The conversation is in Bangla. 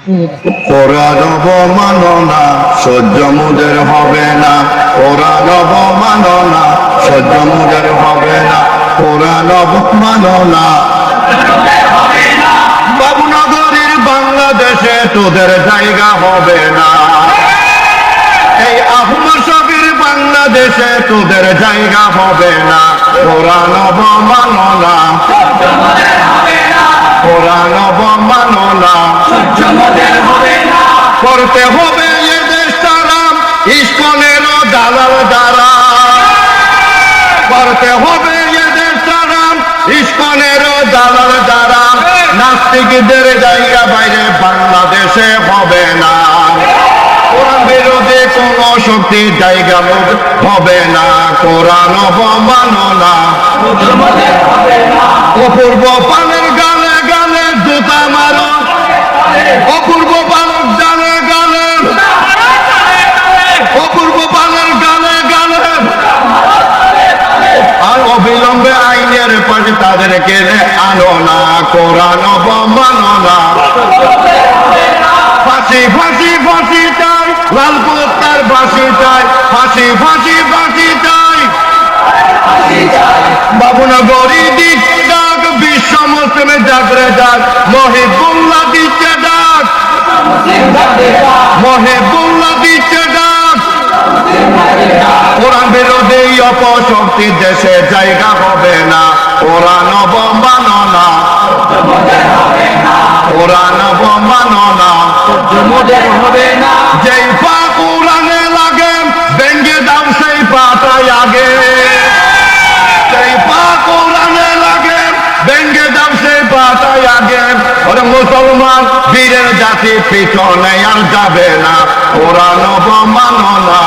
কোরআন অবমাননা সহ্য মুদের হবে না, কোরআন অবমাননা সহ্য মুদের হবে না, কোরআন অবমাননা। বাবুনগরীর বাংলাদেশে তোদের জায়গা হবে না, এই আহমদ শফির বাংলাদেশে তোদের জায়গা হবে না, কোরআন অবমাননা, কোরআন অবমাননা করতে হবে এ দেশ সালাম ইস্কনেরও দালাল দ্বারা, করতে হবে এ দেশ সালাম ইস্কনেরও দালাল দ্বারা, নাস্তিকদের জায়গা বাইরে বাংলাদেশে হবে না, কোরআন বিরোধী কোন শক্তির জায়গা হবে না, কোরআন অবমাননা। অপূর্ব পানের গালে গালে জুতা মারো, অপূর্ব পানের গালে গালে, অপূর্ব পানের গালে গালে, আর অবিলম্বে আইনের পাশে তাদেরকে আনো না, কোরআন অবমাননা। ফাঁসি ফাঁসি ফাঁসি চাই, লালপত্তার ফাঁসি চাই, ফাঁসি ফাঁসি ফাঁসি চাই, বাবুনগরী দিচ্ছে ডাক, বিশ্ব মুসলিমে জাগরে ডাক, মহিবুল্লাহ দিচ্ছে ডাক, মহিবুল্লাহ দিচ্ছে ডাক, কোরআন বিরোধী অপশক্তি দেশে জায়গা হবে না, কোরআন অবমাননা, কোরআন অবমাননা হবে না। যেই পা কোরআনে লাগে ভেঙ্গে দাও সেই পাটাই আগে, সেই পা কোরআনে লাগে ভেঙ্গে দাও সেই পাটাই আগে, ওরে মুসলমান বীরের জাতি পিছনে আর যাবে না, কোরআন অবমাননা।